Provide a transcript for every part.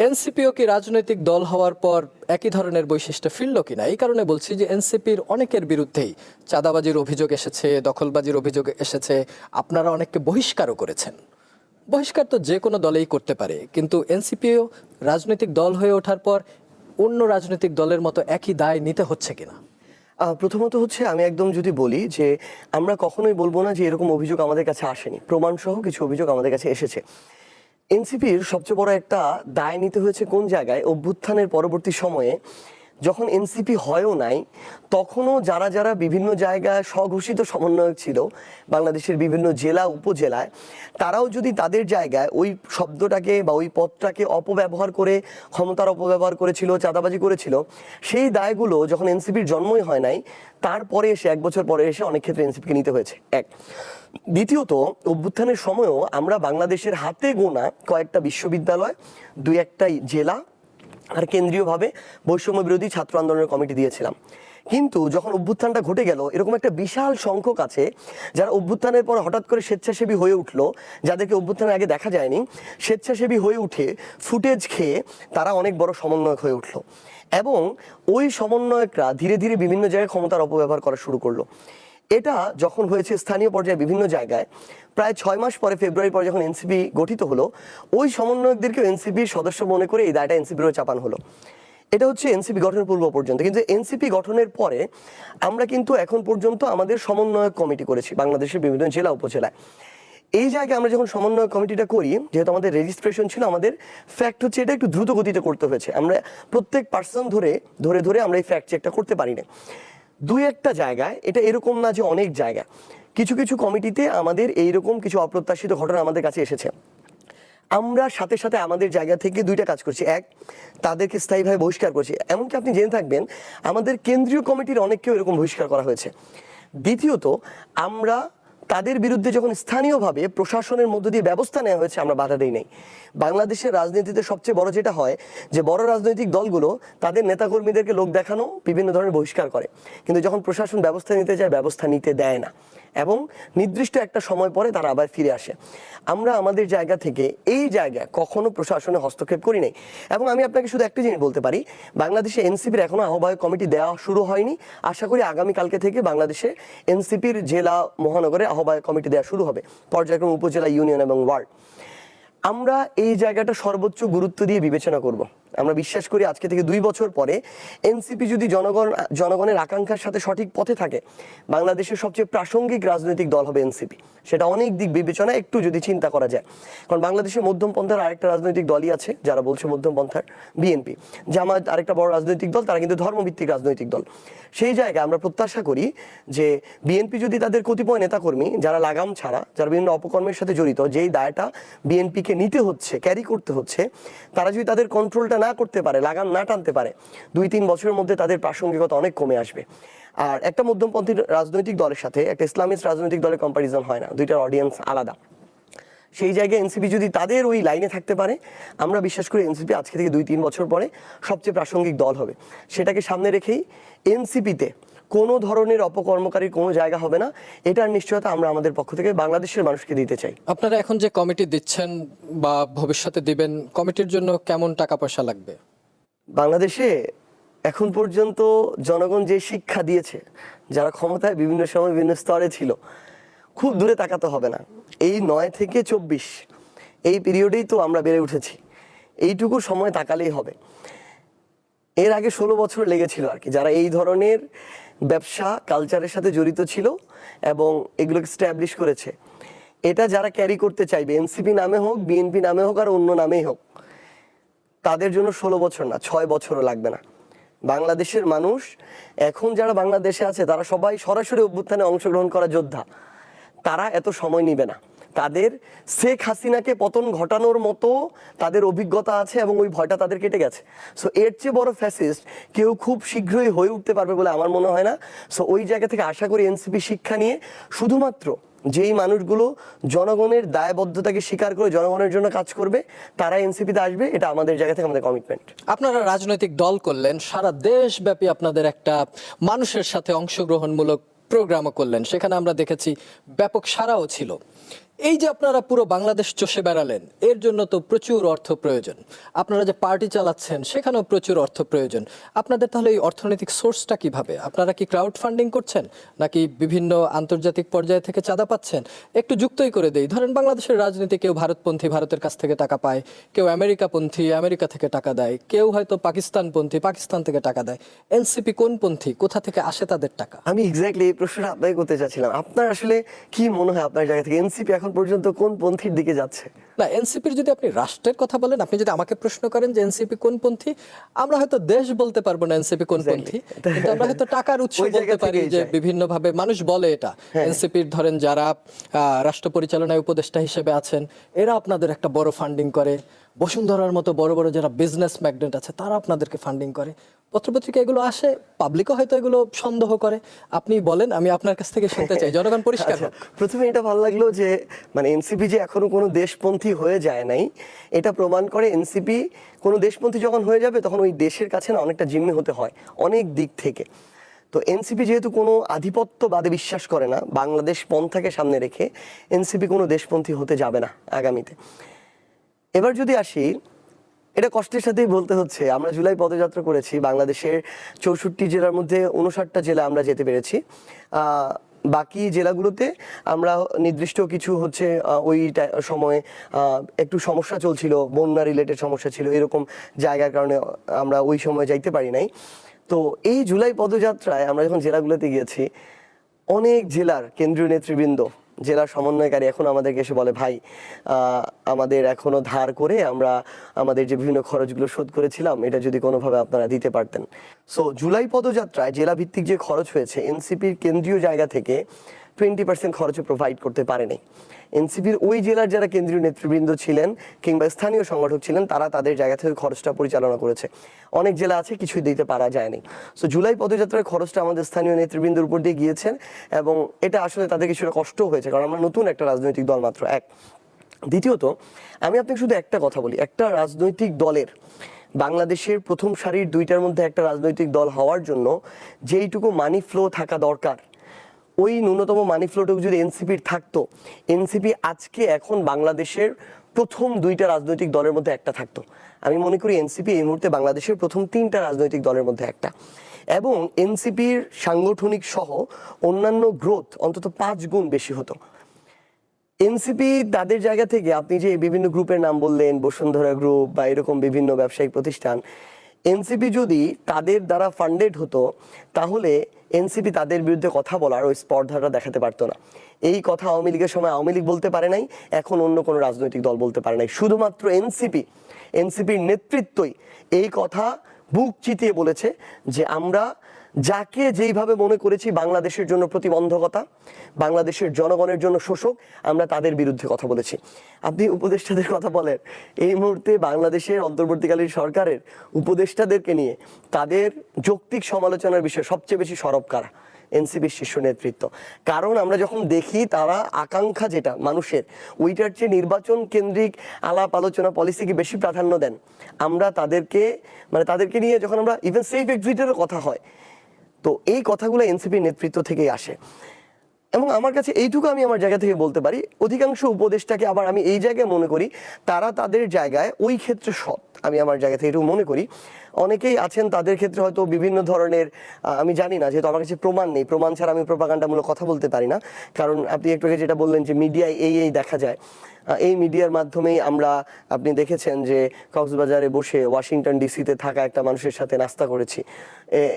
এনসিপিও কি রাজনৈতিক দল হওয়ার পর একই ধরনের বৈশিষ্ট্য ফিরল কিনা, এই কারণে বলছি যে এনসিপির অনেকের বিরুদ্ধেই চাঁদাবাজির অভিযোগ এসেছে, দখলবাজির অভিযোগ এসেছে, আপনারা অনেককে বহিষ্কারও করেছেন। বহিষ্কার তো যে কোনো দলেই করতে পারে, কিন্তু এনসিপিও রাজনৈতিক দল হয়ে ওঠার পর অন্য রাজনৈতিক দলের মতো একই দায় নিতে হচ্ছে কিনা? প্রথমত হচ্ছে আমি একদম যদি বলি যে আমরা কখনোই বলবো না যে এরকম অভিযোগ আমাদের কাছে আসেনি, প্রমাণসহ কিছু অভিযোগ আমাদের কাছে এসেছে। এনসিপির সবচেয়ে বড় একটা দায় নিতে হয়েছে কোন জায়গায়, অভ্যুত্থানের পরবর্তী সময়ে যখন এনসিপি হয়ও নাই, তখনও যারা যারা বিভিন্ন জায়গায় স্বঘোষিত সমন্বয়ক ছিল বাংলাদেশের বিভিন্ন জেলা উপজেলায়, তারাও যদি তাদের জায়গায় ওই শব্দটাকে বা ওই পদটাকে অপব্যবহার করে ক্ষমতার অপব্যবহার করেছিল, চাঁদাবাজি করেছিল, সেই দায়গুলো যখন এনসিপির জন্মই হয় নাই, তারপরে এসে 1 বছর পরে এসে অনেক ক্ষেত্রে এনসিপিকে নিতে হয়েছে। এক, দ্বিতীয়ত অভ্যুত্থানের সময়ও আমরা বাংলাদেশের হাতে গোনা কয়েকটা বিশ্ববিদ্যালয়, 2-1টা জেলা আর কেন্দ্রীয়ভাবে বৈষম্য বিরোধী ছাত্র আন্দোলনের কমিটি দিয়েছিলাম। কিন্তু যখন অভ্যুত্থানটা ঘটে গেল, এরকম একটা বিশাল সংখ্যক আছে যারা অভ্যুত্থানের পর হঠাৎ করে স্বেচ্ছাসেবী হয়ে উঠলো, যাদেরকে অভ্যুত্থানের আগে দেখা যায়নি, স্বেচ্ছাসেবী হয়ে উঠে ফুটেজ খেয়ে তারা অনেক বড় সমন্বয়ক হয়ে উঠলো, এবং ওই সমন্বয়করা ধীরে ধীরে বিভিন্ন জায়গায় ক্ষমতার অপব্যবহার করা শুরু করলো। এটা যখন হয়েছে স্থানীয় পর্যায়ে বিভিন্ন জায়গায়, প্রায় 6 মাস পরে ফেব্রুয়ারি পরে যখন এনসিপি গঠিত হলো, ওই সমন্বয়কদেরকে এনসিপির সদস্য মনে করে এই দায়টা এনসিপিরও চাপানো হলো। এটা হচ্ছে এনসিপি গঠনের পূর্ব পর্যন্ত। কিন্তু এনসিপি গঠনের পরে আমরা কিন্তু এখন পর্যন্ত আমাদের সমন্বয়ক কমিটি করেছি বাংলাদেশের বিভিন্ন জেলা উপজেলায়। এই জায়গায় আমরা যখন সমন্বয় কমিটিটা করি, যেহেতু আমাদের রেজিস্ট্রেশন ছিল, আমাদের ফ্যাক্ট হচ্ছে এটা একটু দ্রুত গতিতে করতে হয়েছে। আমরা প্রত্যেক পার্সন ধরে ধরে ধরে আমরা এই ফ্যাক্ট চেকটা করতে পারি না। 2-1টা জায়গায়, এটা এরকম না যে অনেক জায়গায়, কিছু কিছু কমিটিতে আমাদের এইরকম কিছু অপ্রত্যাশিত ঘটনা আমাদের কাছে এসেছে। আমরা সাথে সাথে আমাদের জায়গা থেকে 2টা কাজ করছি। এক, তাদেরকে স্থায়ীভাবে বহিষ্কার করছি, এমনকি আপনি জেনে থাকবেন আমাদের কেন্দ্রীয় কমিটির অনেককেও এরকম বহিষ্কার করা হয়েছে। দ্বিতীয়ত, আমরা তাদের বিরুদ্ধে যখন স্থানীয়ভাবে প্রশাসনের মধ্য দিয়ে ব্যবস্থা নেওয়া হয়েছে, আমরা বাধা দেই নাই। বাংলাদেশের রাজনীতিতে সবচেয়ে বড় যেটা হয় যে বড় রাজনৈতিক দলগুলো তাদের নেতাকর্মীদেরকে লোক দেখানো বিভিন্ন ধরনের বহিষ্কার করে, কিন্তু যখন প্রশাসন ব্যবস্থা নিতে যায়, ব্যবস্থা নিতে দেয় না, এবং নির্দিষ্ট একটা সময় পরে তারা আবার ফিরে আসে। আমরা আমাদের জায়গা থেকে এই জায়গায় কখনো প্রশাসনে হস্তক্ষেপ করি নাই। এবং আমি আপনাকে শুধু একটা জিনিস বলতে পারি, বাংলাদেশে এনসিপির এখনো আহ্বায়ক কমিটি দেওয়া শুরু হয়নি। আশা করি আগামীকালকে থেকে বাংলাদেশে এনসিপির জেলা মহানগরে আহ্বায়ক কমিটি দেওয়া শুরু হবে, পর্যায়ক্রমে উপজেলা, ইউনিয়ন এবং ওয়ার্ড। আমরা এই জায়গাটা সর্বোচ্চ গুরুত্ব দিয়ে বিবেচনা করব। আমরা বিশ্বাস করি আজকে থেকে 2 বছর পরে এনসিপি যদি জনগণের আকাঙ্ক্ষার সাথে সঠিক পথে থাকে, বাংলাদেশের সবচেয়ে প্রাসঙ্গিক রাজনৈতিক দল হবে এনসিপি। সেটা অনেক দিক বিবেচনা একটু যদি চিন্তা করা যায়। কারণ বাংলাদেশের মধ্যমপন্থার আরেকটা রাজনৈতিক দলই আছে যারা বলছে মধ্যমপন্থার, বিএনপি। জামায়াত আরেকটা বড় রাজনৈতিক দল, তারা কিন্তু ধর্মভিত্তিক রাজনৈতিক দল। সেই জায়গায় আমরা প্রত্যাশা করি যে বিএনপি যদি তাদের কতিপয় নেতাকর্মী যারা লাগাম ছাড়া, যারা বিভিন্ন অপকর্মের সাথে জড়িত, যেই দায়টা বিএনপিকে নিতে হচ্ছে, ক্যারি করতে হচ্ছে, তারা যদি তাদের কন্ট্রোলটা না করতে পারে, লাগাম না টানতে পারে, 2-3 বছরের মধ্যে তাদের প্রাসঙ্গিকতা অনেক কমে আসবে। আর একটা মধ্যমপন্থী রাজনৈতিক দলের সাথে একটা ইসলামিস্ট রাজনৈতিক দলের কম্পারিজন হয় না, দুইটার অডিয়েন্স আলাদা। সেই জায়গায় এনসিপি যদি তাদের ওই লাইনে থাকতে পারে, আমরা বিশ্বাস করি এনসিপি আজকে থেকে 2-3 বছর পরে সবচেয়ে প্রাসঙ্গিক দল হবে। সেটাকে সামনে রেখেই এনসিপিতে কোনো ধরনের অপকর্মকারীর কোনো জায়গা হবে না, এটার নিশ্চয়তা আমরা আমাদের পক্ষ থেকে বাংলাদেশের মানুষকে দিতে চাই। আপনারা এখন যে কমিটি দিচ্ছেন বা ভবিষ্যতে দিবেন, কমিটির জন্য কেমন টাকা পয়সা লাগবে? বাংলাদেশে এখন পর্যন্ত জনগণ যে শিক্ষা দিয়েছে, যারা ক্ষমতায় বিভিন্ন সময় বিভিন্ন স্তরে ছিল, খুব দূরে তাকাতে হবে না। এই 9 থেকে 24 এই পিরিয়ডেই তো আমরা বেড়ে উঠেছি, এইটুকু সময় তাকালেই হবে। এর আগে 16 বছর লেগেছিল আর কি, যারা এই ধরনের ব্যবসা কালচারের সাথে জড়িত ছিল এবং এগুলোকে স্ট্যাবলিশ করেছে। এটা যারা ক্যারি করতে চাইবে, এনসিপি নামে হোক, বিএনপি নামে হোক, আর অন্য নামেই হোক, তাদের জন্য 16 বছর না, 6 বছরও লাগবে না। বাংলাদেশের মানুষ এখন যারা বাংলাদেশে আছে, তারা সবাই সরাসরি অভ্যুত্থানে অংশগ্রহণ করা যোদ্ধা। তারা এত সময় নিবে না। তাদের শেখ হাসিনাকে পতন ঘটানোর মতো তাদের অভিজ্ঞতা আছে এবং ওই ভয়টা তাদের কেটে গেছে। সো এর চেয়ে বড় ফ্যাসিস্ট কেউ খুব শীঘ্রই হয়ে উঠতে পারবে বলে আমার মনে হয় না। সো ওই জায়গা থেকে আশা করি এনসিপি শিক্ষা নিয়ে শুধুমাত্র যেই মানুষগুলো জনগণের দায়বদ্ধতাকে স্বীকার করে জনগণের জন্য কাজ করবে, তারা এনসিপিতে আসবে। এটা আমাদের জায়গা থেকে আমাদের কমিটমেন্ট। আপনারা রাজনৈতিক দল করলেন, সারা দেশব্যাপী আপনাদের একটা মানুষের সাথে অংশগ্রহণমূলক প্রোগ্রামও করলেন, সেখানে আমরা দেখেছি ব্যাপক সাড়াও ছিল। এই যে আপনারা পুরো বাংলাদেশ চষে বেড়ালেন, এর জন্য তো প্রচুর অর্থ প্রয়োজন। আপনারা যে পার্টি চালাচ্ছেন সেখানেও প্রচুর অর্থ প্রয়োজন। আপনাদের তাহলে এই অর্থনৈতিক সোর্সটা কিভাবে? আপনারা কি ক্রাউড ফান্ডিং করছেন, নাকি বিভিন্ন আন্তর্জাতিক পর্যায় থেকে চাঁদা পাচ্ছেন? একটু যুক্তই করে দেই। ধরেন বাংলাদেশের রাজনীতি, কেউ ভারতপন্থী, ভারতের কাছ থেকে টাকা পায়, কেউ আমেরিকাপন্থী, আমেরিকা থেকে টাকা দেয়, কেউ হয়তো পাকিস্তানপন্থী, পাকিস্তান থেকে টাকা দেয়। এনসিপি কোন পন্থী? কোথা থেকে আসে তাদের টাকা? আমি এক্স্যাক্টলি এই প্রশ্নটা আপনাকে করতে চাচ্ছিলাম। আপনার আসলে কি মনে হয় আপনার জায়গা থেকে এনসিপি এখন পর্যন্ত কোন পন্থীর দিকে যাচ্ছে? না, এনসিপির যদি আপনি রাষ্ট্রের কথা বলেন, আপনি যদি আমাকে প্রশ্ন করেন যে এনসিপি কোন পন্থী, আমরা হয়তো দেশ বলতে পারবো না এনসিপি কোন পন্থী, কিন্তু আমরা হয়তো টাকার উৎস ওই জায়গা বলতে পারি থেকেই যে যায়। বিভিন্ন ভাবে মানুষ বলে এটা। এনসিপির ধরেন যারা রাষ্ট্র পরিচালনায় উপদেষ্টা হিসেবে আছেন, এরা আপনাদের একটা বড় ফান্ডিং করে। বসুন্ধরার মতো বড় বড় যারা বিজনেস ম্যাগনেট আছে তারা আপনাদেরকে ফান্ডিং করে। পত্রপত্রিকা এগুলো আসে, পাবলিকও হয়তো এগুলো সন্দেহ করে। আপনি বলেন, আমি আপনার কাছ থেকে শুনতে চাই, জনগণ পরিষ্কার আচ্ছা, হোক। প্রথমে এটা ভালো লাগলো যে মানে এনসিপি যে এখনো কোনো দেশপন্থী হয়ে যায় নাই, এটা প্রমাণ করে এনসিপি কোনো দেশপন্থী যখন হয়ে যাবে তখন ওই দেশের কাছে না অনেকটা জিম্মি হতে হয় অনেক দিক থেকে। তো এনসিপি যেহেতু কোনো আধিপত্যবাদে বিশ্বাস করে না, বাংলাদেশ পন্থাকে সামনে রেখে এনসিপি কোনো দেশপন্থী হতে যাবে না আগামীতে। এবার যদি আসি, এটা কষ্টের সাথেই বলতে হচ্ছে, আমরা জুলাই পদযাত্রা করেছি, বাংলাদেশের 64 জেলার মধ্যে 59টা জেলা আমরা যেতে পেরেছি। বাকি জেলাগুলোতে আমরা নির্দিষ্ট কিছু হচ্ছে ওই সময়ে একটু সমস্যা চলছিল, বন্যা রিলেটেড সমস্যা ছিল, এরকম জায়গার কারণে আমরা ওই সময় যাইতে পারি নাই। তো এই জুলাই পদযাত্রায় আমরা যখন জেলাগুলোতে গিয়েছি, অনেক জেলার কেন্দ্রীয় নেতৃবৃন্দ, জেলার সমন্বয়কারী এখন আমাদেরকে এসে বলে, ভাই আমাদের এখনো ধার করে আমরা আমাদের যে বিভিন্ন খরচগুলো শোধ করেছিলাম, এটা যদি কোনোভাবে আপনারা দিতে পারতেন। সো জুলাই পদযাত্রায় জেলা ভিত্তিক যে খরচ হয়েছে, এনসিপির কেন্দ্রীয় জায়গা থেকে 20% খরচে প্রোভাইড করতে পারেনি। এনসিপির ওই জেলার যারা কেন্দ্রীয় নেতৃবৃন্দ ছিলেন কিংবা স্থানীয় সংগঠক ছিলেন, তারা তাদের জায়গা থেকে খরচটা পরিচালনা করেছে। অনেক জেলা আছে কিছুই দিতে পারা যায়নি। সো জুলাই পদযাত্রার খরচটা আমাদের স্থানীয় নেতৃবৃন্দের উপর দিয়ে গিয়েছেন, এবং এটা আসলে তাদের কিছুটা কষ্ট হয়েছে, কারণ আমরা নতুন একটা রাজনৈতিক দল মাত্র। এক, দ্বিতীয়ত আমি আপনাকে শুধু একটা কথা বলি, একটা রাজনৈতিক দলের, বাংলাদেশের প্রথম সারির দুইটার মধ্যে একটা রাজনৈতিক দল হওয়ার জন্য যেইটুকু মানি ফ্লো থাকা দরকার, ওই ন্যূনতম মানি ফ্লোটুকু যদি এনসিপির থাকতো, এনসিপি আজকে এখন বাংলাদেশের প্রথম দুইটা রাজনৈতিক দলের মধ্যে একটা থাকতো। আমি মনে করি এনসিপি এই মুহূর্তে বাংলাদেশের প্রথম তিনটা রাজনৈতিক দলের মধ্যে একটা, এবং এনসিপির সাংগঠনিক সহ অন্যান্য গ্রোথ অন্তত 5 গুণ বেশি হতো। এনসিপি তাদের জায়গা থেকে, আপনি যে বিভিন্ন গ্রুপের নাম বললেন, বসুন্ধরা গ্রুপ বা এরকম বিভিন্ন ব্যবসায়িক প্রতিষ্ঠান, এনসিপি যদি তাদের দ্বারা ফান্ডেড হতো, তাহলে এনসিপি তাদের বিরুদ্ধে কথা বলার ওই স্পর্ধাটা দেখাতে পারতো না। এই কথা আওয়ামী লীগের সময় আওয়ামী লীগ বলতে পারে নাই, এখন অন্য কোনো রাজনৈতিক দল বলতে পারে নাই। শুধুমাত্র এনসিপির নেতৃত্বই এই কথা বুক চিতিয়ে বলেছে যে আমরা যাকে যেইভাবে মনে করেছি বাংলাদেশের জন্য প্রতিবন্ধকতা, বাংলাদেশের জনগণের জন্য শোষক, আমরা তাদের বিরুদ্ধে কথা বলেছি। আপনি উপদেষ্টাদের কথা বলেন, এই মুহূর্তে বাংলাদেশের অন্তর্বর্তীকালীন সরকারের উপদেষ্টাদেরকে নিয়ে তাদের যৌক্তিক সমালোচনার বিষয়ে সবচেয়ে বেশি সরব কারা? এনসিপির শীর্ষ নেতৃত্ব। কারণ আমরা যখন দেখি তারা আকাঙ্ক্ষা যেটা মানুষের, ওইটার চেয়ে নির্বাচন কেন্দ্রিক আলাপ আলোচনা পলিসিকে বেশি প্রাধান্য দেন। আমরা তাদেরকে নিয়ে যখন আমরা ইভেন সেফ এক্সিটেরও কথা হয়, তো এই কথাগুলো এনসিপির নেতৃত্ব থেকেই আসে। এবং আমার কাছে এইটুকু আমি আমার জায়গা থেকে বলতে পারি, অধিকাংশ উপদেষ্টাকে আবার আমি এই জায়গায় মনে করি তারা তাদের জায়গায় ওই ক্ষেত্রে সৎ। আমি আমার জায়গা থেকে এটুকু মনে করি। অনেকেই আছেন তাদের ক্ষেত্রে হয়তো বিভিন্ন ধরনের, আমি জানি না, যেহেতু আমার কাছে প্রমাণ নেই, প্রমাণ ছাড়া আমি প্রোপাগান্ডামূলক কথা বলতে পারি না। কারণ আপনি একটু আগে যেটা বললেন যে মিডিয়ায় এই দেখা যায়, এই মিডিয়ার মাধ্যমেই আমরা, আপনি দেখেছেন যে কক্সবাজারে বসে ওয়াশিংটন ডিসিতে থাকা একটা মানুষের সাথে নাস্তা করেছি।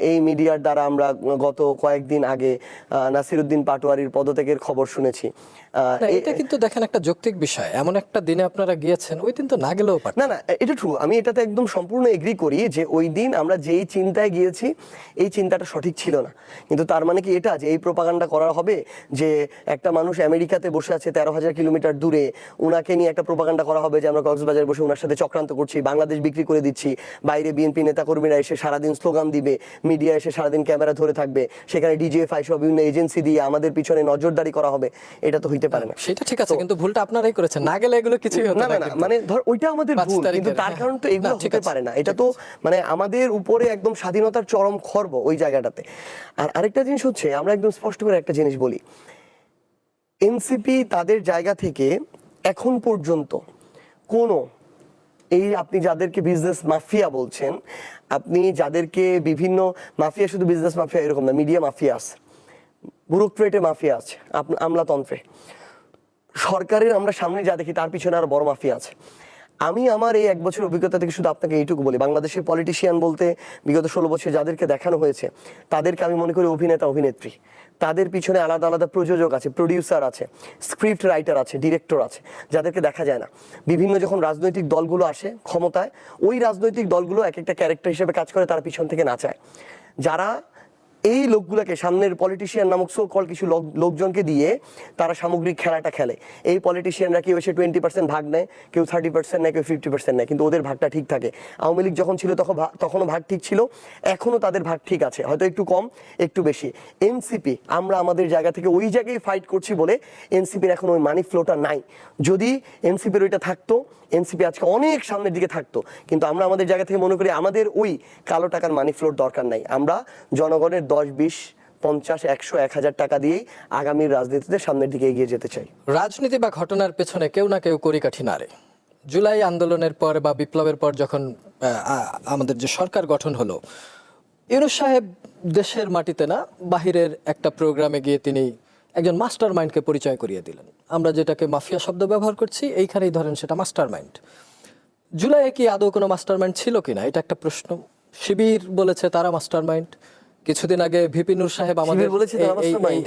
এই মিডিয়ার দ্বারা আমরা গত কয়েকদিন আগে নাসিরউদ্দিন পাটোয়ারির পদত্যাগের খবর শুনেছি। এটা কিন্তু দেখেন একটা যৌক্তিক বিষয়, এমন একটা দিনে আপনারা গিয়েছেন, ওই দিন তো না গেলেও পারতেন। না, এটা ট্রু, আমি এটাতে একদম সম্পূর্ণ এগ্রি করি যে ওই দিন আমরা যেই চিন্তায় গিয়েছি এই চিন্তাটা সঠিক ছিল না। কিন্তু তার মানে কি এটা যে এই প্রোপাগান্ডা করা হবে যে একটা মানুষ আমেরিকাতে বসে আছে 13,000 কিলোমিটার দূরে, উনাকে নিয়ে একটা প্রোপাগান্ডা করা হবে যে আমরা কক্সবাজারে বসে ওনার সাথে চক্রান্ত করছি, বাংলাদেশ বিক্রি করে দিচ্ছি, বাইরে বিএনপি নেতাকর্মীরা এসে সারাদিন স্লোগান দিবে, মিডিয়া এসে সারাদিন ক্যামেরা ধরে থাকবে, সেখানে ডিজিএফআই সহ বিভিন্ন এজেন্সি দিয়ে আমাদের পিছনে নজরদারি করা হবে। এটা তো হইতে পারে না। সেটা ঠিক আছে, কিন্তু ভুলটা আপনারাই করেছেন, না গেলে এগুলো কিছুই হতো না। মানে ধর ওইটা আমাদের ভুল, কিন্তু তার কারণ তো এগুলো হতে পারে না। এটা তো মানে আমাদের উপরে একদম স্বাধীনতার চরম খর্ব ওই জায়গাটাতে। আর আরেকটা জিনিস হচ্ছে, আমরা একদম স্পষ্ট করে একটা জিনিস বলি, এনসিপি তাদের জায়গা থেকে এখন পর্যন্ত কোনো এই আপনি যাদেরকে বিজনেস মাফিয়া বলছেন, আপনি যাদেরকে বিভিন্ন মাফিয়া, শুধু বিজনেস মাফিয়া এরকম না, মিডিয়া মাফিয়া আছে, ব্যুরোক্রেটে মাফিয়া আছে, আমলাতন্ত্রে, সরকারের আমরা সামনে যা দেখি তার পিছনে আরো বড় মাফিয়া আছে। আমি আমার এই 1 বছর অভিজ্ঞতা থেকে শুধু আপনাকে এইটুকু বলি, বাংলাদেশের পলিটিশিয়ান বলতে বিগত 16 বছর যাদেরকে দেখানো হয়েছে তাদেরকে আমি মনে করি অভিনেতা অভিনেত্রী। তাদের পিছনে আলাদা আলাদা প্রযোজক আছে, প্রডিউসার আছে, স্ক্রিপ্ট রাইটার আছে, ডিরেক্টর আছে, যাদেরকে দেখা যায় না। বিভিন্ন যখন রাজনৈতিক দলগুলো আসে ক্ষমতায়, ওই রাজনৈতিক দলগুলো এক একটা ক্যারেক্টার হিসেবে কাজ করে, তারা পিছন থেকে নাচায়। যারা এই লোকগুলোকে, সামনের পলিটিশিয়ান নামক সো কল কিছু লোকজনকে দিয়ে তারা সামগ্রিক খেলাটা খেলে। এই পলিটিশিয়ানরা কেউ এসে 20% ভাগ নেয়, কেউ 30% নেয়, কেউ 50% নেয়, কিন্তু ওদের ভাগটা ঠিক থাকে। আওয়ামী লীগ যখন ছিল তখনও ভাগ ঠিক ছিল, এখনো তাদের ভাগ ঠিক আছে, হয়তো একটু কম একটু বেশি। এনসিপি আমরা আমাদের জায়গা থেকে ওই জায়গায় ফাইট করছি বলে এনসিপির এখন ওই মানি ফ্লোটা নাই। যদি এনসিপির ওইটা থাকতো, এনসিপি আজকে অনেক সামনের দিকে থাকতো। কিন্তু আমরা আমাদের জায়গা থেকে মনে করি আমাদের ওই কালো টাকার মানি ফ্লোর দরকার নাই। আমরা জনগণের 10, 20, 50, 100, 1000 টাকা দিয়েই আগামীর রাজনীতিতে সামনের দিকে এগিয়ে যেতে চাই। রাজনীতি বা ঘটনার পেছনে কেউ না কেউ কড়িকাঠি নাড়ে। জুলাই আন্দোলনের পর বা বিপ্লবের পর যখন আমাদের যে সরকার গঠন হলো, ইউনূস সাহেব দেশের মাটিতে না বাহিরের একটা প্রোগ্রামে গিয়ে তিনি একজন মাস্টার মাইন্ডকে পরিচয় করিয়ে দিলেন। আমরা যেটাকে মাফিয়া শব্দ ব্যবহার করছি, এইখানেই ধরেন সেটা মাস্টার মাইন্ড। জুলাইয়ে কি আদৌ কোনো মাস্টার মাইন্ড ছিল কিনা, এটা একটা প্রশ্ন। শিবির বলেছে তারা মাস্টার মাইন্ড। কিছুদিন আগে ভিপি নূর সাহেব আমাদের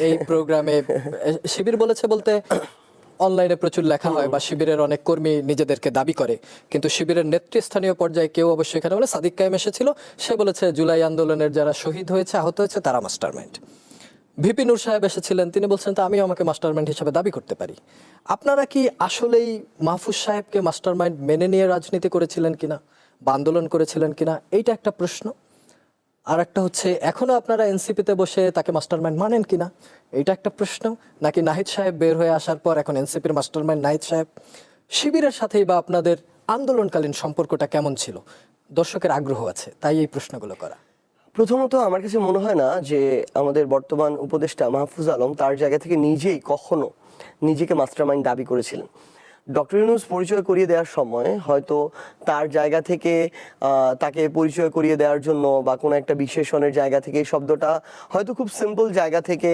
এই প্রোগ্রামে, শিবির বলেছে বলতে অনলাইনে প্রচুর লেখা হয় বা শিবিরের অনেক কর্মী নিজেদেরকে দাবি করে, কিন্তু শিবিরের নেতৃস্থানীয় পর্যায়ে কেউ অবশ্যই এখানে বলে, সাদিক কায়েম এসেছিল, সে বলেছে জুলাই আন্দোলনের যারা শহীদ হয়েছে, আহত হয়েছে, তারা মাস্টার মাইন্ড। ভিপি নূর সাহেব এসেছিলেন, তিনি বলছেন তা আমিও আমাকে মাস্টারমাইন্ড হিসেবে দাবি করতে পারি। আপনারা কি আসলেই মাহফুজ সাহেবকে মাস্টারমাইন্ড মেনে নিয়ে রাজনীতি করেছিলেন কিনা বা আন্দোলন করেছিলেন কিনা, এইটা একটা প্রশ্ন। আর একটা হচ্ছে এখনো আপনারা এনসিপিতে বসে তাকে মাস্টারমাইন্ড মানেন কিনা, এইটা একটা প্রশ্ন। নাকি নাহিদ সাহেব বের হয়ে আসার পর এখন এনসিপির মাস্টারমাইন্ড নাহিদ সাহেব? শিবিরের সাথেই বা আপনাদের আন্দোলনকালীন সম্পর্কটা কেমন ছিল? দর্শকের আগ্রহ আছে, তাই এই প্রশ্নগুলো করা। প্রথমত আমার কাছে মনে হয় না যে আমাদের বর্তমান উপদেষ্টা মাহফুজ আলম তার জায়গা থেকে নিজেই কখনো নিজেকে মাস্টারমাইন্ড দাবি করেছিলেন। ডক্টর ইউনূস পরিচয় করিয়ে দেওয়ার সময় হয়তো তার জায়গা থেকে তাকে পরিচয় করিয়ে দেওয়ার জন্য বা কোনো একটা বিশেষণের জায়গা থেকে এই শব্দটা হয়তো খুব সিম্পল জায়গা থেকে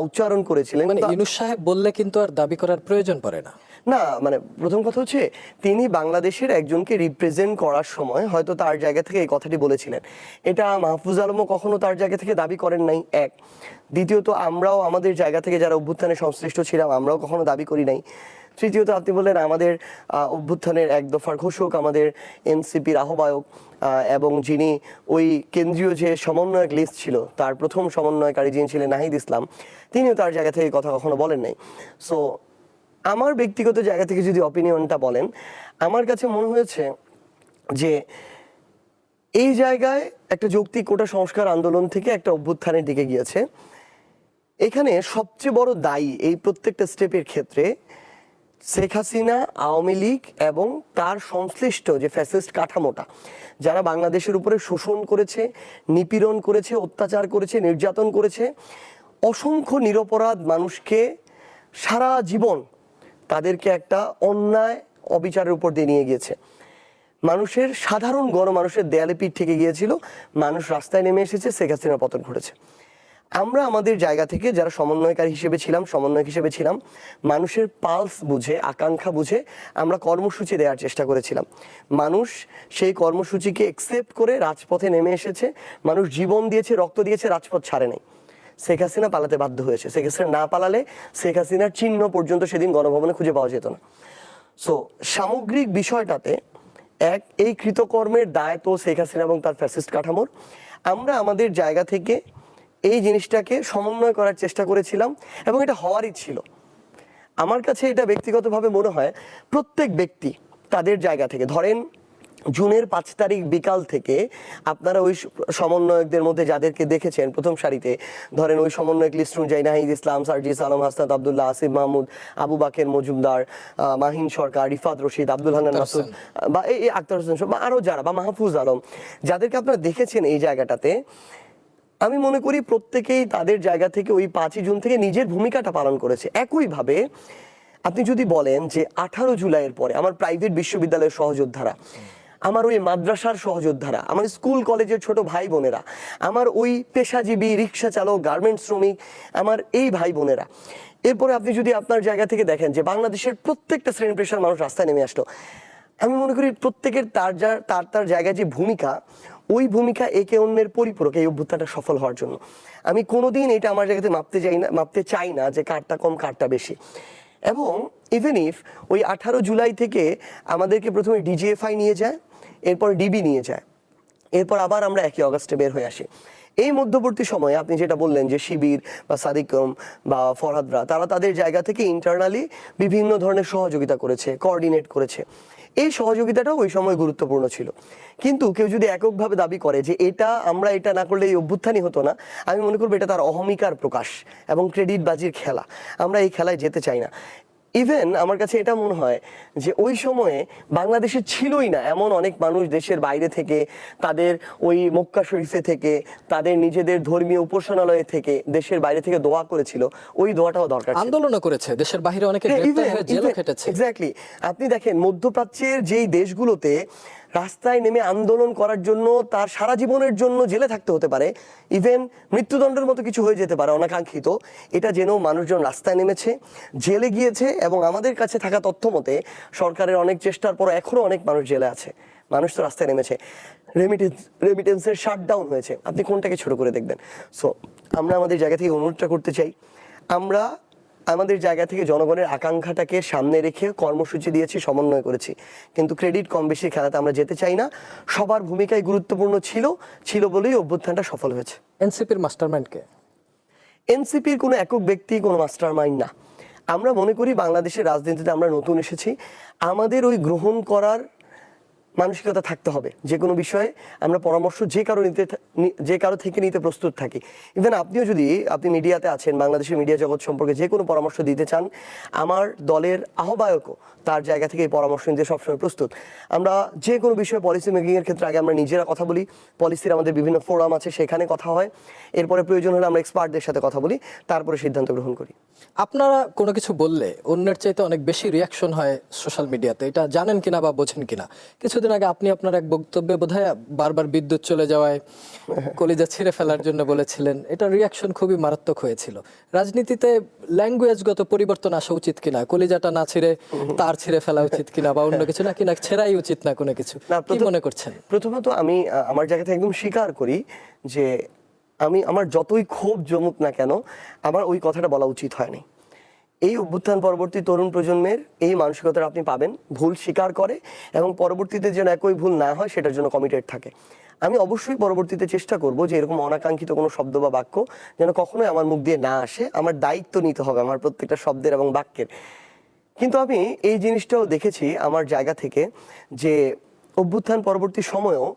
উচ্চারণ করেছিলেন। মানে ইউনূস সাহেব বললে কিন্তু আর দাবি করার প্রয়োজন পড়ে না। না, মানে প্রথম কথা হচ্ছে তিনি বাংলাদেশের একজনকে রিপ্রেজেন্ট করার সময় হয়তো তার জায়গা থেকে এই কথাটি বলেছিলেন। এটা মাহফুজ আলমও কখনো তার জায়গা থেকে দাবি করেন নাই, এক। দ্বিতীয়ত আমরাও আমাদের জায়গা থেকে যারা অভ্যুত্থানে সংশ্লিষ্ট ছিলাম আমরাও কখনো দাবি করি নাই। তৃতীয়ত আপনি বললেন আমাদের অভ্যুত্থানের এক দফার ঘোষক, আমাদের এনসিপির আহ্বায়ক এবং যিনি ওই কেন্দ্রীয় যে সমন্বয়ক লিস্ট ছিল তার প্রথম সমন্বয়কারী যিনি ছিলেন নাহিদ ইসলাম, তিনিও তার জায়গা থেকে কথা কখনো বলেন নাই। সো আমার ব্যক্তিগত জায়গা থেকে যদি অপিনিয়নটা বলেন, আমার কাছে মনে হয়েছে যে এই জায়গায় একটা যৌক্তিক কোটা সংস্কার আন্দোলন থেকে একটা অভ্যুত্থানের দিকে গিয়েছে। এখানে সবচেয়ে বড় দায়ী এই প্রত্যেকটা স্টেপের ক্ষেত্রে শেখ হাসিনা, আওয়ামী লীগ এবং তার সংশ্লিষ্ট যে ফ্যাসিস্ট কাঠামোটা, যারা বাংলাদেশের উপরে শোষণ করেছে, নিপীড়ন করেছে, অত্যাচার করেছে, নির্যাতন করেছে, অসংখ্য নিরপরাধ মানুষকে সারা জীবন তাদেরকে একটা অন্যায় অবিচারের উপর দিয়ে নিয়ে গিয়েছে। মানুষের সাধারণ গণমানুষের দেয়ালে পিঠ থেকে গিয়েছিল, মানুষ রাস্তায় নেমে এসেছে, শেখ হাসিনার পতন ঘটেছে। আমরা আমাদের জায়গা থেকে যারা সমন্বয়কারী হিসেবে ছিলাম, সমন্বয়ক হিসেবে ছিলাম, মানুষের পালস বুঝে, আকাঙ্ক্ষা বুঝে আমরা কর্মসূচি দেওয়ার চেষ্টা করেছিলাম। মানুষ সেই কর্মসূচিকে একসেপ্ট করে রাজপথে নেমে এসেছে, মানুষ জীবন দিয়েছে, রক্ত দিয়েছে, রাজপথ ছাড়ে নাই। শেখ হাসিনা পালাতে বাধ্য হয়েছে। শেখ হাসিনা না পালালে শেখ হাসিনার চিহ্ন পর্যন্ত সেদিন গণভবনে খুঁজে পাওয়া যেত না। সো সামগ্রিক বিষয়টাতে এই কৃতকর্মের দায় তো শেখ হাসিনা এবং তার ফ্যাসিস্ট কাঠামোর। আমরা আমাদের জায়গা থেকে এই জিনিসটাকে সমন্বয় করার চেষ্টা করেছিলাম এবং এটা হওয়ারই ছিল। আমার কাছে এটা ব্যক্তিগতভাবে মনে হয় প্রত্যেক ব্যক্তি তাদের জায়গা থেকে, ধরেন জুনের 5 তারিখ বিকাল থেকে আপনারা ওই সমন্বয়কদের মধ্যে যাদেরকে দেখেছেন প্রথম সারিতে, ধরেন ওই সমন্বয়ক লিস্ট অনুযায়ী নাহিদ ইসলাম, সার্জিস আলম, হাসনাত আব্দুল্লাহ, আসিফ মাহমুদ, আবু বাকের মজুমদার, মাহিন সরকার, রিফাত রশিদ, আব্দুল হান্নান মাসুদ বা এই আক্তার হোসেন বা আরো যারা, বা মাহফুজ আলম, যাদেরকে আপনারা দেখেছেন এই জায়গাটাতে, আমি মনে করি প্রত্যেকেই তাদের জায়গা থেকে ওই 5ই জুন থেকে নিজের ভূমিকাটা পালন করেছে। একইভাবে আপনি যদি বলেন যে 18 জুলাইয়ের পরে আমার প্রাইভেট বিশ্ববিদ্যালয়ের সহযোদ্ধারা, আমার ওই মাদ্রাসার সহযোদ্ধারা, আমার স্কুল কলেজের ছোট ভাই বোনেরা, আমার ওই পেশাজীবী রিক্সা চালক, গার্মেন্টস শ্রমিক, আমার এই ভাই বোনেরা, এরপরে আপনি যদি আপনার জায়গা থেকে দেখেন যে বাংলাদেশের প্রত্যেকটা শ্রেণী পেশার মানুষ রাস্তায় নেমে আসলো, আমি মনে করি প্রত্যেকের তার জায়গায় যে ভূমিকা, ওই ভূমিকা একে অন্যের পরিপূরক এই অভ্যুত্থানটা সফল হওয়ার জন্য। আমি কোনোদিন এটা আমার জায়গাতে মাপতে চাই না যে কারটা কম কারটা বেশি। এবং ইভেন ইফ ওই 18 জুলাই থেকে আমাদেরকে প্রথমে ডিজিএফআই নিয়ে যায়, এরপর ডিবি নিয়ে যায়, এরপর আবার আমরা 1 আগস্টে বের হয়ে আসি। এই মধ্যবর্তী সময়ে আপনি যেটা বললেন যে শিবির বা সাদিকম বা ফরহাদরা, তারা তাদের জায়গা থেকে ইন্টারনালি বিভিন্ন ধরনের সহযোগিতা করেছে, কোঅর্ডিনেট করেছে। এই সহযোগিতাটাও ওই সময় গুরুত্বপূর্ণ ছিল। কিন্তু কেউ যদি এককভাবে দাবি করে যে আমরা এটা না করলে এই অভ্যুত্থানই হতো না, আমি মনে করবো এটা তার অহমিকার প্রকাশ এবং ক্রেডিট বাজির খেলা। আমরা এই খেলায় যেতে চাই না। ইভেন আমার কাছে এটা মনে হয় যে ওই সময়ে বাংলাদেশে ছিলই না এমন অনেক মানুষ দেশের বাইরে থেকে, তাদের ওই মক্কা শরীফে থেকে, তাদের নিজেদের ধর্মীয় উপাসনালয় থেকে, দেশের বাইরে থেকে দোয়া করেছিল। ওই দোয়াটাও দরকার ছিল। আন্দোলনও করেছে, দেশের বাইরে অনেকে গ্রেফতার হয়ে জেলও খেটেছে। এক্স্যাক্টলি। আপনি দেখেন মধ্যপ্রাচ্যের যেই দেশগুলোতে রাস্তায় নেমে আন্দোলন করার জন্য তার সারা জীবনের জন্য জেলে থাকতে হতে পারে, ইভেন মৃত্যুদণ্ডের মতো কিছু হয়ে যেতে পারে অনাকাঙ্ক্ষিত, এটা জেনেও মানুষজন রাস্তায় নেমেছে, জেলে গিয়েছে। এবং আমাদের কাছে থাকা তথ্য মতে সরকারের অনেক চেষ্টার পর এখনো অনেক মানুষ জেলে আছে। মানুষ তো রাস্তায় নেমেছে। রেমিটেন্সের শাটডাউন হয়েছে। আপনি কোনটাকে ছোট করে দেখবেন? সো আমরা আমাদের জায়গা থেকে অনুরোধটা করতে চাই, আমরা আমাদের জায়গা থেকে জনগণের আকাঙ্ক্ষাটাকে সামনে রেখে কর্মসূচি দিয়েছি, সমন্বয় করেছি। কিন্তু ক্রেডিট কম বেশি খেলাতে আমরা যেতে চাই না। সবার ভূমিকাই গুরুত্বপূর্ণ ছিল বলেই অভ্যুত্থানটা সফল হয়েছে। এনসিপির মাস্টারমাইন্ড কে? এনসিপির কোনো একক ব্যক্তি, কোনো মাস্টারমাইন্ড না। আমরা মনে করি বাংলাদেশের রাজনীতিতে আমরা নতুন এসেছি, আমাদের ওই গ্রহণ করার মানসিকতা থাকতে হবে। যে কোনো বিষয়ে আমরা পরামর্শ যে কারো থেকে নিতে প্রস্তুত থাকি। ইভেন আপনি মিডিয়াতে আছেন, বাংলাদেশের মিডিয়া জগৎ সম্পর্কে যে কোনো পরামর্শ দিতে চান, আমার দলের আহ্বায়কও তার জায়গা থেকে এই পরামর্শ নিতে সবসময় প্রস্তুত। আমরা যে কোনো বিষয়ে পলিসি মেকিং এর ক্ষেত্রে আগে আমরা নিজেরা কথা বলি, পলিসির আমাদের বিভিন্ন ফোরাম আছে, সেখানে কথা হয়, এরপরে প্রয়োজন হলে আমরা এক্সপার্টদের সাথে কথা বলি, তারপরে সিদ্ধান্ত গ্রহণ করি। আপনারা কোনো কিছু বললে অন্যের চাইতে অনেক বেশি রিয়াকশন হয় সোশ্যাল মিডিয়াতে, এটা জানেন কিনা বা বোঝেন কিনা? কিছুদিন আগে আপনি আপনার এক বক্তব্যে বোধহয় বারবার বিদ্যুৎ চলে যাওয়ায় কলিজা ছিঁড়ে ফেলার জন্য বলেছিলেন, এটা রিয়াকশন খুবই মারাত্মক হয়েছিল। রাজনীতিতে ল্যাঙ্গুয়েজগত পরিবর্তন আসা উচিত কিনা? কলিজাটা না ছিঁড়ে তার ছিঁড়ে ফেলা উচিত কিনা, বা অন্য কিছু, নাকি না ছেড়াই উচিত না কোনো কিছু? কি মনে করছেন? প্রথমত আমি আমার জায়গা থেকে একদম স্বীকার করি যে আমার যতই ক্ষোভ জমুক না কেন, আমার ওই কথাটা বলা উচিত হয়নি। এই অভ্যুত্থান পরবর্তী তরুণ প্রজন্মের এই মানসিকতা আপনি পাবেন, ভুল স্বীকার করে এবং পরবর্তীতে যেন একই ভুল না হয় সেটার জন্য কমিটেড থাকে। আমি অবশ্যই পরবর্তীতে চেষ্টা করব যে এরকম অনাকাঙ্ক্ষিত কোনো শব্দ বা বাক্য যেন কখনোই আমার মুখ দিয়ে না আসে। আমার দায়িত্ব নিতে হবে আমার প্রত্যেকটা শব্দের এবং বাক্যের। কিন্তু আমি এই জিনিসটাও দেখেছি আমার জায়গা থেকে যে অভ্যুত্থান পরবর্তী সময়েও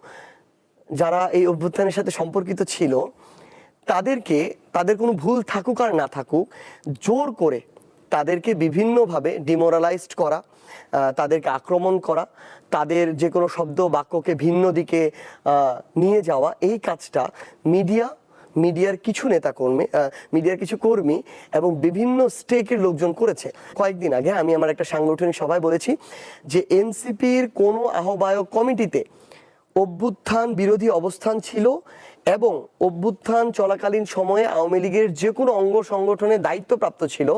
যারা এই অভ্যুত্থানের সাথে সম্পর্কিত ছিল, তাদের কোনো ভুল থাকুক আর না থাকুক, জোর করে তাদেরকে বিভিন্নভাবে ডিমোরালাইজড করা, তাদেরকে আক্রমণ করা, তাদের যে কোনো শব্দ বাক্যকে ভিন্ন দিকে নিয়ে যাওয়া, এই কাজটা মিডিয়ার কিছু কর্মী এবং বিভিন্ন স্টেকের লোকজন করেছে। কয়েকদিন আগে আমি আমার একটা সাংগঠনিক সভায় বলেছি যে এনসিপির কোনো আহ্বায়ক কমিটিতে অভ্যুত্থান বিরোধী অবস্থান ছিল এবং অভ্যুত্থান চলাকালীন সময়ে আওয়ামী লীগের যে কোনো অঙ্গ সংগঠনের দায়িত্বপ্রাপ্ত ছিল,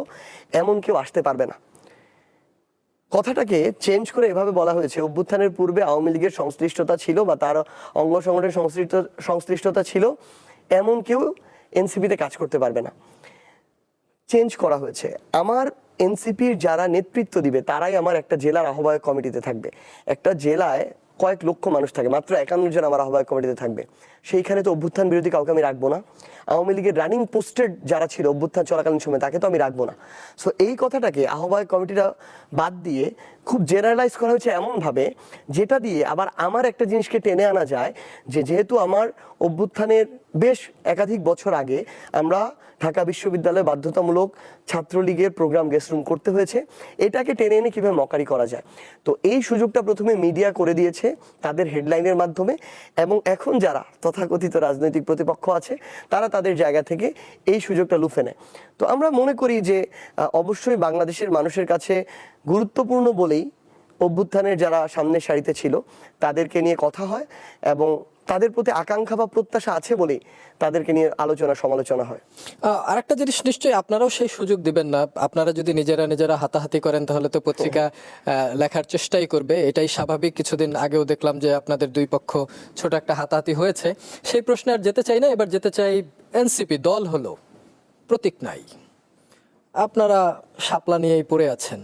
এমন কেউ আসতে পারবে না। কথাটাকে চেঞ্জ করে এভাবে বলা হয়েছে, অভ্যুত্থানের পূর্বে আওয়ামী লীগের সংশ্লিষ্টতা ছিল বা তার অঙ্গ সংগঠনের সংশ্লিষ্টতা ছিল, এমন কেউ এনসিপিতে কাজ করতে পারবে না। চেঞ্জ করা হয়েছে। আমার এনসিপির যারা নেতৃত্ব দিবে তারাই আমার একটা জেলার আহ্বায়ক কমিটিতে থাকবে। একটা জেলায় কয়েক লক্ষ মানুষ থাকে, মাত্র 51 জন আমার আহ্বায়ক কমিটিতে থাকবে। সেইখানে তো অভ্যুত্থান বিরোধী কাউকে আমি রাখবো না। আওয়ামী লীগের রানিং পোস্টেড যারা ছিল অভ্যুত্থান চলাকালীন সময়, তাকে তো আমি রাখবো না। সো এই কথাটাকে আহ্বায়ক কমিটিটা বাদ দিয়ে খুব জেনারেলাইজ করা হয়েছে এমনভাবে, যেটা দিয়ে আবার আমার একটা জিনিসকে টেনে আনা যায় যে যেহেতু আমার অভ্যুত্থানের বেশ একাধিক বছর আগে আমরা ঢাকা বিশ্ববিদ্যালয়ে বাধ্যতামূলক ছাত্রলীগের প্রোগ্রাম গেস্টরুম করতে হয়েছে, এটাকে টেনে এনে কিভাবে মকারি করা যায়। তো এই সুযোগটা প্রথমে মিডিয়া করে দিয়েছে তাদের হেডলাইনের মাধ্যমে, এবং এখন যারা তথাকথিত রাজনৈতিক প্রতিপক্ষ আছে তারা তাদের জায়গা থেকে এই সুযোগটা লুফে নেয়। তো আমরা মনে করি যে অবশ্যই বাংলাদেশের মানুষের কাছে গুরুত্বপূর্ণ বলেই অভ্যুত্থানের যারা সামনের সারিতে ছিল তাদেরকে নিয়ে কথা হয়, এবং তাদের প্রতি আকাঙ্ক্ষা বা প্রত্যাশা আছে বলেই তাদেরকে নিয়ে আলোচনা সমালোচনা হয়। আরেকটা জিনিস নিশ্চয়ই আপনারাও সেই সুযোগ দিবেন না। আপনারা যদি নিজেরা হাতাহাতি করেন তাহলে তো পত্রিকা লেখার চেষ্টাই করবে, এটাই স্বাভাবিক। কিছুদিন আগেও দেখলাম যে আপনাদের দুই পক্ষ ছোট একটা হাতাহাতি হয়েছে। সেই প্রশ্নে আর যেতে চাই না, এবার যেতে চাই এনসিপি দল হলো, প্রতীক নাই, আপনারা শাপলা নিয়েই পড়ে আছেন।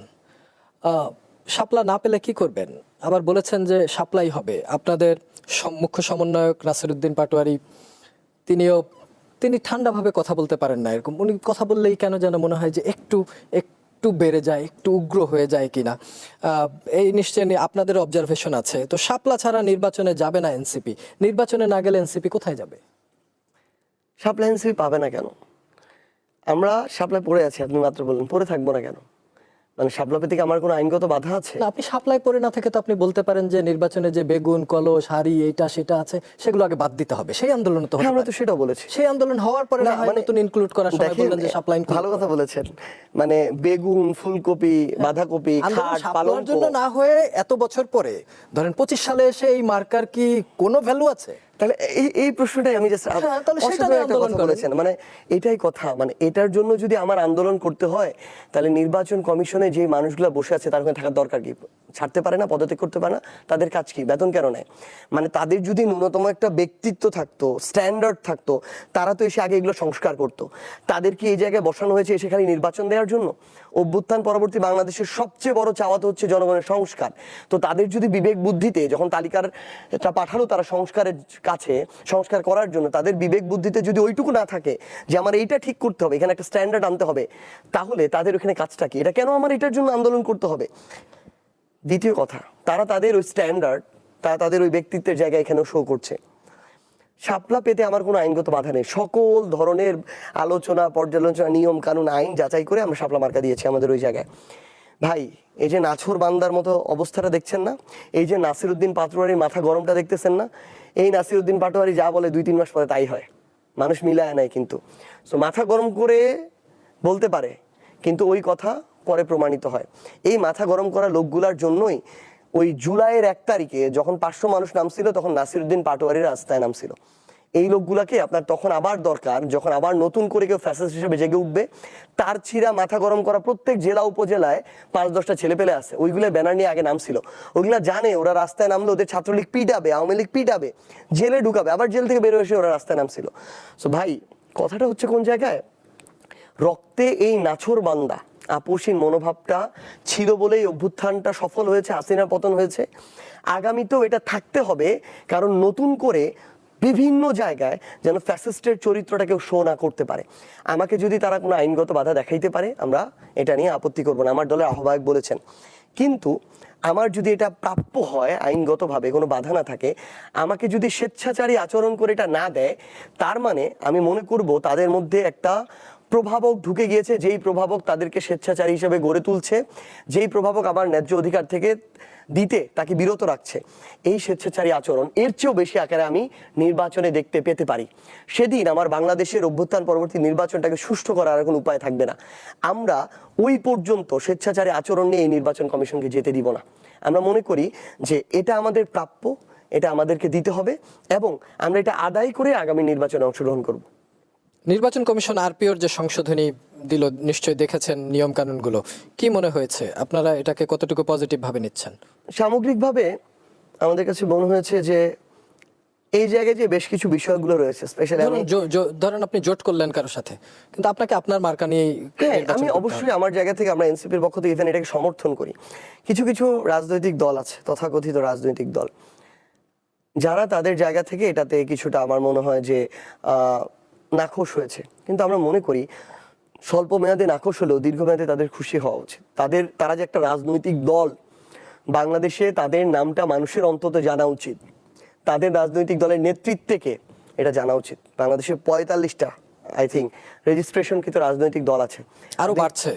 শাপলা না পেলে কি করবেন? আবার বলেছেন যে শাপলাই হবে। আপনাদের মুখ্য সমন্বয়ক নাসিরউদ্দিন পাটোয়ারি তিনি ঠান্ডাভাবে কথা বলতে পারেন না, এরকম উনি কথা বললেই কেন যেন মনে হয় যে একটু একটু বেড়ে যায়, একটু উগ্র হয়ে যায় কিনা। এই নিশ্চয়ই আপনাদের অবজারভেশন আছে। তো শাপলা ছাড়া নির্বাচনে যাবে না এনসিপি, নির্বাচনে না গেলে এনসিপি কোথায় যাবে? শাপলা এনসিপি পাবে না কেন? আমরা শাপলায় পড়ে আছি, আপনি মাত্র বললেন, পড়ে থাকবো না কেন? মানে শাপলা পেতে কি আমার কোনো আইনগত বাধা আছে? না, আপনি শাপলায় পড়ে না থেকে তো আপনি বলতে পারেন যে নির্বাচনে যে বেগুন, কলস, হাড়ি, এইটা সেটা আছে সেগুলো আগে বাদ দিতে হবে। সেই আন্দোলন তো হ্যাঁ, আমরা তো সেটাও বলেছি। সেই আন্দোলন হওয়ার পরে না হয় নতুন ইনক্লুড করার সময় বললেন যে শাপলা include ভালো কথা বলেছেন, মানে বেগুন, ফুলকপি, বাঁধাকপি, আন্দোলন খাট, শাপলার পালঙ্ক। জন্য না হয়ে এত বছর পরে ধরেন 25 সালে এসে এই মার্কার কি কোনো ভ্যালু আছে? তাহলে এই প্রশ্নটাই আমি জাস্ট হ্যাঁ, তাহলে সেটা নিয়ে আন্দোলন করেন। বলেছেন, মানে এটাই কথা। মানে এটার জন্য যদি আমার আন্দোলন করতে হয় তাহলে নির্বাচন কমিশনে যে মানুষগুলো বসে আছে তার ওখানে থাকার দরকার কি? ছাড়তে পারে না, পদত্যাগ করতে পারে না? তাদের কাজ কি? বেতন কেন নেয়? মানে তাদের যদি ন্যূনতম একটা ব্যক্তিত্ব থাকতো, স্ট্যান্ডার্ড থাকতো, তারা তো এসে আগে এগুলো সংস্কার করতো। তাদের কি এই জায়গায় বসানো হয়েছে এসে খালি নির্বাচন দেওয়ার জন্য? অভ্যুত্থান পরবর্তী বাংলাদেশের সবচেয়ে বড় চাওয়া তো হচ্ছে জনগণের সংস্কার। তো তাদের যদি বিবেক বুদ্ধিতে যখন তালিকাটা পাঠালো তারা সংস্কারের কাছে, সংস্কার করার জন্য, তাদের বিবেক বুদ্ধিতে যদি ওইটুকু না থাকে যে আমার এইটা ঠিক করতে হবে, এখানে একটা স্ট্যান্ডার্ড আনতে হবে, তাহলে তাদের ওখানে কাজটা কি? এটা কেন আমার এটার জন্য আন্দোলন করতে হবে? দ্বিতীয় কথা, তারা তাদের ওই স্ট্যান্ডার্ড, তারা তাদের ওই ব্যক্তিত্বের জায়গায় এখানেও শো করছে। শাপলা পেতে আমার কোনো আইনগত বাধা নেই। সকল ধরনের আলোচনা, পর্যালোচনা, নিয়ম কানুন, আইন যাচাই করে আমরা শাপলা মার্কা দিয়েছি আমাদের ওই জায়গায়। ভাই, এই যে নাছোড় বান্দার মতো অবস্থাটা দেখছেন না? এই যে নাসিরউদ্দিন পাটোয়ারির মাথা গরমটা দেখতেছেন না? এই নাসিরউদ্দিন পাটোয়ারি যা বলে 2-3 মাস পরে তাই হয়। মানুষ মিলায় নাই কিন্তু। সো মাথা গরম করে বলতে পারে, কিন্তু ওই কথা পরে প্রমাণিত হয়। এই মাথা গরম করা লোকগুলার জন্যই ওই জুলাইয়ের 1 তারিখে যখন 500 মানুষ নামছিল তখন নাসিরউদ্দিন পাটোয়ারি রাস্তায় নামছিল। এই লোকগুলাকে আপনার তখন আবার দরকার, যখন আবার নতুন করে কেউ ফ্যাসিস্ট হিসেবে জেগে উঠবে। তার ছিঁড়া মাথা গরম করা প্রত্যেক জেলা উপজেলায় 5-10টা ছেলে পেলে আছে, ওইগুলো ব্যানার নিয়ে আগে নামছিল। ওইগুলা জানে ওরা রাস্তায় নামলে ওদের ছাত্রলীগ পিটাবে, আওয়ামী লীগ পিটাবে, জেলে ঢুকাবে, আবার জেল থেকে বেরোয় এসে ওরা রাস্তায় নামছিল। সো ভাই, কথাটা হচ্ছে কোন জায়গায়? রক্তে এই নাছোড় বান্দা আপোষহীন মনোভাবটা ছিল বলেই অভ্যুত্থানটা সফল হয়েছে, হাসিনার পতন হয়েছে। আগামীতেও এটা থাকতে হবে, কারণ নতুন করে বিভিন্ন জায়গায় যেন ফ্যাসিস্টের চরিত্রটা কেউ শো না করতে পারে। আমাকে যদি তারা কোনো আইনগত বাধা দেখাইতে পারে আমরা এটা নিয়ে আপত্তি করবো না, আমার দলের আহ্বায়ক বলেছেন। কিন্তু আমার যদি এটা প্রাপ্য হয়, আইনগতভাবে কোনো বাধা না থাকে, আমাকে যদি স্বেচ্ছাচারী আচরণ করে এটা না দেয়, তার মানে আমি মনে করব তাদের মধ্যে একটা প্রভাবক ঢুকে গিয়েছে, যেই প্রভাবক তাদেরকে স্বেচ্ছাচারী হিসেবে গড়ে তুলছে, যেই প্রভাবক আমার ন্যায্য অধিকার থেকে দিতে তাকে বিরত রাখছে। এই স্বেচ্ছাচারী আচরণ এর চেয়েও বেশি আকারে আমি নির্বাচনে দেখতে পেতে পারি। সেদিন আমার বাংলাদেশের অভ্যুত্থান পরবর্তী নির্বাচনটাকে সুষ্ঠু করার কোনো উপায় থাকবে না। আমরা ওই পর্যন্ত স্বেচ্ছাচারী আচরণ নিয়ে এই নির্বাচন কমিশনকে যেতে দিব না। আমরা মনে করি যে এটা আমাদের প্রাপ্য, এটা আমাদেরকে দিতে হবে, এবং আমরা এটা আদায় করে আগামী নির্বাচনে অংশগ্রহণ করব। নির্বাচন কমিশন আরপিওর যে সংশোধনী দিল, নিশ্চয়ই দেখেছেন নিয়ম কানুনগুলো, কি মনে হয়েছে? আপনারা এটাকে কতটুকু পজিটিভ ভাবে নিচ্ছেন? সামগ্রিকভাবে আমাদের কাছে মনে হয়েছে যে এই জায়গায় যে বেশ কিছু বিষয়গুলো রয়েছে, স্পেশালি ধরেন আপনি জোট করলেন কারোর সাথে, কিন্তু আপনাকে আপনার মার্কা নিয়ে আমি অবশ্যই আমার জায়গা থেকে, আমরা এনসিপির পক্ষ থেকে ইভেন এটাকে সমর্থন করি। কিছু কিছু রাজনৈতিক দল আছে, তথাকথিত রাজনৈতিক দল, যারা তাদের জায়গা থেকে এটাতে কিছুটা আমার মনে হয় যে নাখোশ হয়েছে। কিন্তু আমরা মনে করি স্বল্প মেয়াদে নাখোশ হলেও দীর্ঘমেয়াদে তাদের খুশি হওয়া উচিত। তারা যে একটা রাজনৈতিক দল, বাংলাদেশে তাদের নামটা মানুষের অন্তত জানা উচিত। তাদের রাজনৈতিক দলের নেতৃত্বকে এটা জানা উচিত। বাংলাদেশে 45টা আই থিঙ্ক রেজিস্ট্রেশন কিন্তু রাজনৈতিক দল আছে, আরো বাড়ছে।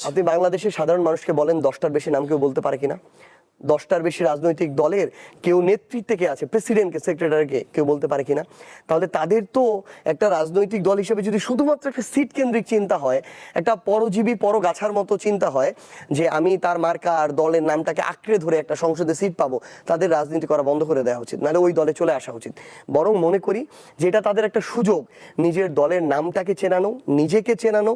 আপনি বাংলাদেশের সাধারণ মানুষকে বলেন 10টার বেশি নাম কেউ বলতে পারে কিনা? 10টার বেশি রাজনৈতিক দলের কেউ নেতৃত্বে কে আছে, প্রেসিডেন্টকে, সেক্রেটারিকে কেউ বলতে পারে কিনা? তাহলে তাদের তো একটা রাজনৈতিক দল হিসেবে যদি শুধুমাত্র একটা সিট কেন্দ্রিক চিন্তা হয়, একটা পরজীবী পরগাছার মতো চিন্তা হয় যে আমি তার মার্কা আর দলের নামটাকে আঁকড়ে ধরে একটা সংসদে সিট পাবো, তাদের রাজনীতি করা বন্ধ করে দেওয়া উচিত, নাহলে ওই দলে চলে আসা উচিত। বরং মনে করি যে এটা তাদের একটা সুযোগ, নিজের দলের নামটাকে চেনানো, নিজেকে চেনানো,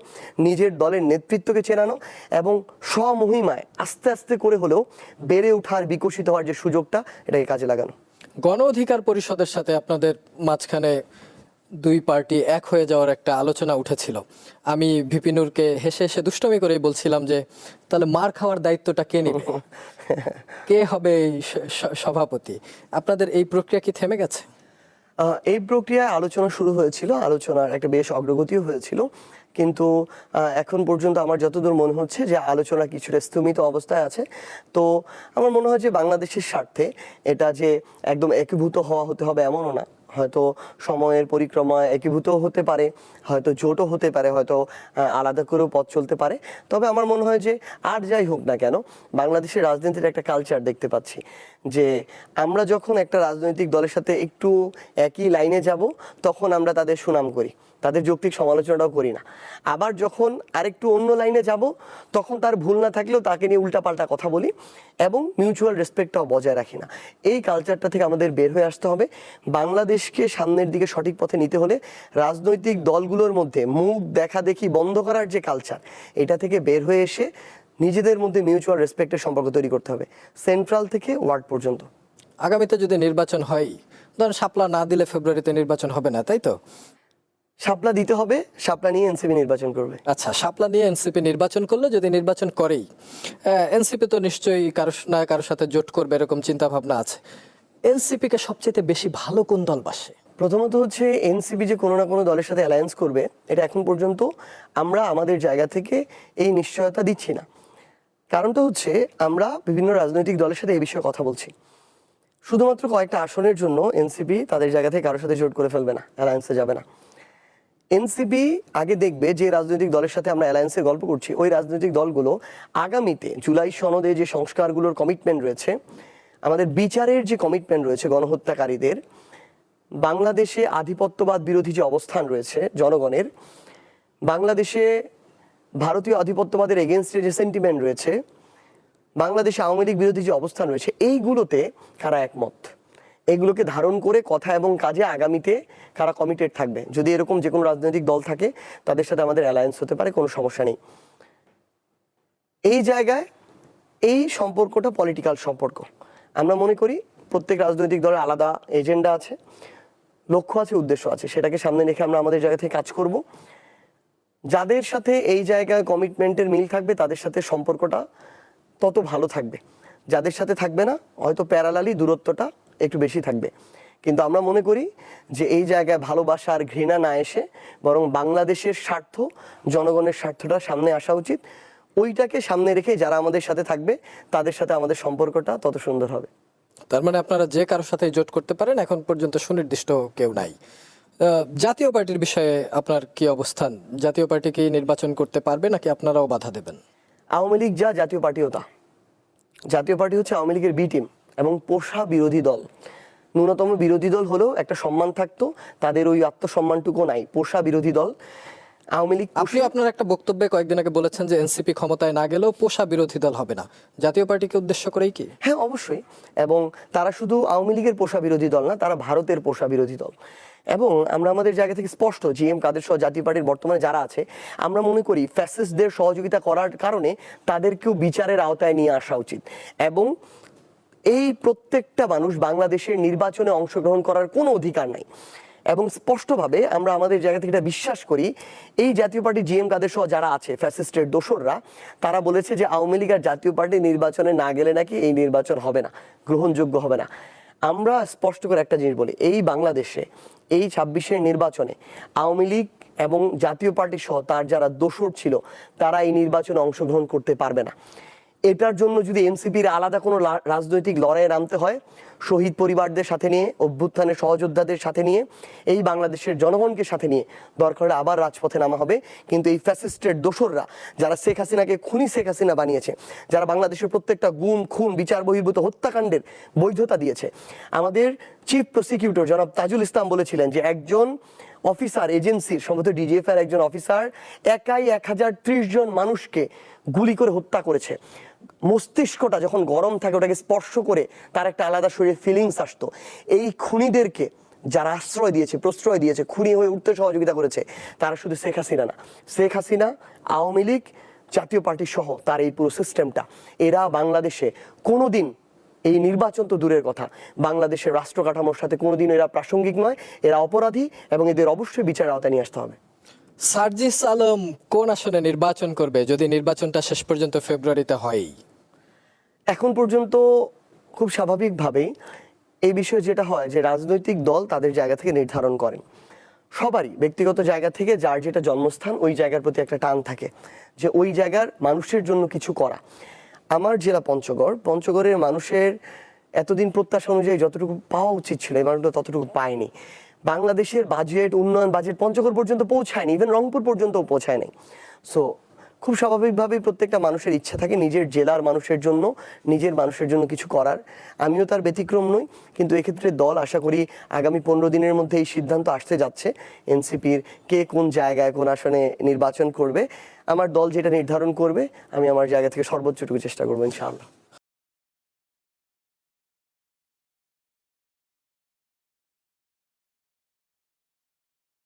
নিজের দলের নেতৃত্বকে চেনানো এবং স্বমহিমায় আস্তে আস্তে করে হলেও বেড়ে ওঠার, বিকশিত হওয়ার যে সুযোগটা, এটাকে কাজে লাগানো। গণ অধিকার পরিষদের সাথে আপনাদের মাঝখানে দুই পার্টি এক হয়ে যাওয়ার একটা আলোচনা উঠেছিল। আমি ভিপি নূরকে হেসে হেসে দুষ্টমি করেই বলছিলাম যে তাহলে মার খাওয়ার দায়িত্বটা কে নেবে, কে হবে এই সভাপতি? আপনাদের এই প্রক্রিয়া কি থেমে গেছে? এই প্রক্রিয়ায় আলোচনা শুরু হয়েছিল, আলোচনার একটা বেশ অগ্রগতিও হয়েছিল, কিন্তু এখন পর্যন্ত আমার যতদূর মনে হচ্ছে যে আলোচনা কিছুটা স্থমিত অবস্থায় আছে। তো আমার মনে হয় যে বাংলাদেশের স্বার্থে এটা যে একদম একীভূত হতে হবে এমনও না, হয়তো সময়ের পরিক্রমায় একীভূত হতে পারে, হয়তো জোটও হতে পারে, হয়তো আলাদা করেও পথ চলতে পারে। তবে আমার মনে হয় যে আর যাই হোক না কেন, বাংলাদেশের রাজনীতির একটা কালচার দেখতে পাচ্ছি যে আমরা যখন একটা রাজনৈতিক দলের সাথে একটু একই লাইনে যাব, তখন আমরা তাদের সুনাম করি, তাদের যৌক্তিক সমালোচনাটাও করি না। আবার যখন আরেকটু অন্য লাইনে যাব, তখন তার ভুল না থাকলেও তাকে নিয়ে উল্টাপাল্টা কথা বলি এবং মিউচুয়াল রেসপেক্টটাও বজায় রাখি না। এই কালচারটা থেকে আমাদের বের হয়ে আসতে হবে। বাংলাদেশকে সামনের দিকে সঠিক পথে নিতে হলে রাজনৈতিক দলগুলোর মধ্যে মুখ দেখাদেখি বন্ধ করার যে কালচার, এটা থেকে বের হয়ে এসে নিজেদের মধ্যে মিউচুয়াল রেসপেক্টের সম্পর্ক তৈরি করতে হবে, সেন্ট্রাল থেকে ওয়ার্ড পর্যন্ত। আগামীতে যদি নির্বাচন হয়, ধরেন শাপলা না দিলে ফেব্রুয়ারিতে নির্বাচন হবে না, তাই তো? শাপলা দিতে হবে, শাপলা নিয়ে এনসিপি নির্বাচন করবে। আচ্ছা, শাপলা নিয়ে এনসিপি নির্বাচন করলে, যদি নির্বাচন করেই, এনসিপি তো নিশ্চয়ই কারোর সাথে জোট করবে এরকম চিন্তা ভাবনা আছে। এনসিপি কে সবচেয়ে বেশি ভালো কোন দল বাসে? প্রথমত হচ্ছে এনসিপি যে কোনো না কোনো দলের সাথে অ্যালায়েন্স করবে, এটা এখন পর্যন্ত আমরা আমাদের জায়গা থেকে এই নিশ্চয়তা দিচ্ছি না। কারণটা হচ্ছে আমরা বিভিন্ন রাজনৈতিক দলের সাথে এই বিষয়ে কথা বলছি। শুধুমাত্র কয়েকটা আসনের জন্য এনসিপি তাদের জায়গা থেকে কারোর সাথে জোট করে ফেলবে না, অ্যালায়েন্সে যাবে না। এনসিপি আগে দেখবে যে রাজনৈতিক দলের সাথে আমরা অ্যালায়েন্সের গল্প করছি, ওই রাজনৈতিক দলগুলো আগামীতে জুলাই সনদে যে সংস্কারগুলোর কমিটমেন্ট রয়েছে, আমাদের বিচারের যে কমিটমেন্ট রয়েছে গণহত্যাকারীদের, বাংলাদেশে আধিপত্যবাদ বিরোধী যে অবস্থান রয়েছে জনগণের, বাংলাদেশে ভারতীয় আধিপত্যবাদের এগেনস্টে যে সেন্টিমেন্ট রয়েছে, বাংলাদেশে আওয়ামী লীগ বিরোধী যে অবস্থান রয়েছে, এইগুলোতে কারা একমত, এগুলোকে ধারণ করে কথা এবং কাজে আগামীতে কারা কমিটেড থাকবে। যদি এরকম যে কোনো রাজনৈতিক দল থাকে, তাদের সাথে আমাদের অ্যালায়েন্স হতে পারে, কোনো সমস্যা নেই। এই জায়গায় এই সম্পর্কটা পলিটিক্যাল সম্পর্ক। আমরা মনে করি প্রত্যেক রাজনৈতিক দলের আলাদা এজেন্ডা আছে, লক্ষ্য আছে, উদ্দেশ্য আছে, সেটাকে সামনে রেখে আমরা আমাদের জায়গা থেকে কাজ করব। যাদের সাথে এই জায়গায় কমিটমেন্টের মিল থাকবে, তাদের সাথে সম্পর্কটা তত ভালো থাকবে। যাদের সাথে থাকবে না, হয়তো প্যারালালি দূরত্বটা একটু বেশি থাকবে। কিন্তু আমরা মনে করি যে এই জায়গায় ভালোবাসা আর ঘৃণা না এসে বরং বাংলাদেশের স্বার্থ, জনগণের স্বার্থটা সামনে আসা উচিত। ওইটাকে সামনে রেখে যারা আমাদের সাথে থাকবে, তাদের সাথে আমাদের সম্পর্কটা তত সুন্দর হবে। তার মানে আপনারা যে কারোর সাথে জোট করতে পারেন, এখন পর্যন্ত সুনির্দিষ্ট কেউ নাই। জাতীয় পার্টির বিষয়ে আপনার কি অবস্থান? জাতীয় পার্টি কি নির্বাচন করতে পারবে, নাকি আপনারাও বাধা দেবেন? আওয়ামী লীগ যা, জাতীয় পার্টিও তা। জাতীয় পার্টি হচ্ছে আওয়ামী লীগের বি টিম এবং পোষা বিরোধী দল। ন্যূনতম বিরোধী দল হলেও একটা সম্মান থাকতো, তাদের ওই আত্মসম্মানটুকু নাই, পোষা বিরোধী দল। আওয়ামী লীগ, আপনি আপনার একটা বক্তব্যে কয়েকদিন আগে বলেছেন যে এনসিপি ক্ষমতায় না গেলেও পোষা বিরোধী দল হবে না। জাতীয় পার্টিকে উদ্দেশ্য করেই কি? হ্যাঁ, অবশ্যই। এবং তারা শুধু আওয়ামী লীগের পোষা বিরোধী দল না, তারা ভারতের পোষা বিরোধী দল। এবং আমরা আমাদের জায়গা থেকে স্পষ্ট, জিএম কাদের সহ জাতীয় পার্টির বর্তমানে যারা আছে, আমরা মনে করি ফ্যাসিস্টদের সহযোগিতা করার কারণে তাদেরকেও বিচারের আওতায় নিয়ে আসা উচিত। এবং এই প্রত্যেকটা মানুষ বাংলাদেশের নির্বাচনে অংশগ্রহণ করার কোনো অধিকার নাই। এবং স্পষ্টভাবে আমরা আমাদের জায়গা থেকে এটা বিশ্বাস করি, এই জাতীয় পার্টি জিএম কাদের সহ যারা আছে ফ্যাসিস্টের দোসররা, তারা বলেছে যে আওয়ামী লীগ আর জাতীয় পার্টি নির্বাচনে না গেলে নাকি এই নির্বাচন হবে না, গ্রহণযোগ্য হবে না। আমরা স্পষ্ট করে একটা জিনিস বলি, এই বাংলাদেশে এই 26-এর নির্বাচনে আওয়ামী লীগ এবং জাতীয় পার্টি সহ তার যারা দোসর ছিল, তারা এই নির্বাচনে অংশগ্রহণ করতে পারবে না। এটার জন্য যদি এনসিপির আলাদা কোনো রাজনৈতিক লড়াইয়ে নামতে হয়, শহীদ পরিবারদের সাথে নিয়ে, অভ্যুত্থানের সহযোদ্ধাদের সাথে নিয়ে, এই বাংলাদেশের জনগণকে সাথে নিয়ে দরকার হলে আবার রাজপথে নামা হবে। কিন্তু এই ফ্যাসিস্টের দোসররা, যারা শেখ হাসিনাকে খুনি শেখ হাসিনা বানিয়েছে, যারা বাংলাদেশের প্রত্যেকটা গুম খুন বিচার বহির্ভূত হত্যাকাণ্ডের বৈধতা দিয়েছে, আমাদের চিফ প্রসিকিউটর জনাব তাজুল ইসলাম বলেছিলেন যে একজন অফিসার, এজেন্সির সম্ভবত ডিজিএফ এর একজন অফিসার একাই 1030 জন মানুষকে গুলি করে হত্যা করেছে। মস্তিষ্কটা যখন গরম থাকে, ওটাকে স্পর্শ করে তার একটা আলাদা শরীরে ফিলিংস আসতো। এই খুনিদেরকে যারা আশ্রয় দিয়েছে, প্রশ্রয় দিয়েছে, খুনি হয়ে উঠতে সহযোগিতা করেছে, তারা শুধু শেখ হাসিনা না, শেখ হাসিনা, আওয়ামী লীগ, জাতীয় পার্টি সহ তার এই পুরো সিস্টেমটা, এরা বাংলাদেশে কোনোদিন, এই নির্বাচন তো দূরের কথা, বাংলাদেশের রাষ্ট্র কাঠামোর সাথে কোনোদিন এরা প্রাসঙ্গিক নয়, এরা অপরাধী এবং এদের অবশ্যই বিচারের আওতায় নিয়ে আসতে হবে। সার্জিস আলম কোন আসনে নির্বাচন করবে যদি নির্বাচনটা শেষ পর্যন্ত ফেব্রুয়ারিতে হয়? এখন পর্যন্ত খুব স্বাভাবিকভাবেই এই বিষয়ে যেটা হয় যে রাজনৈতিক দল তাদের জায়গা থেকে নির্ধারণ করেন। সবারই ব্যক্তিগত জায়গা থেকে যার যেটা জন্মস্থান, ওই জায়গার প্রতি একটা টান থাকে যে ওই জায়গার মানুষের জন্য কিছু করা। আমার জেলা পঞ্চগড়ের মানুষের এতদিন প্রত্যাশা অনুযায়ী যতটুকু পাওয়া উচিত ছিল, এই মানুষগুলো ততটুকু পায়নি। বাংলাদেশের বাজেট, উন্নয়ন বাজেট পঞ্চগড় পর্যন্ত পৌঁছায়নি, ইভেন রংপুর পর্যন্তও পৌঁছায়নি। সো খুব স্বাভাবিকভাবেই প্রত্যেকটা মানুষের ইচ্ছা থাকে নিজের জেলার মানুষের জন্য, নিজের মানুষের জন্য কিছু করার। আমিও তার ব্যতিক্রম নই, কিন্তু এক্ষেত্রে দল আশা করি আগামী 15 দিনের মধ্যে এই সিদ্ধান্ত আসতে যাচ্ছে এনসিপির কে কোন জায়গায় কোন আসনে নির্বাচন করবে। আমার দল যেটা নির্ধারণ করবে, আমি আমার জায়গা থেকে সর্বোচ্চটুকু চেষ্টা করবো ইনশাআল্লাহ।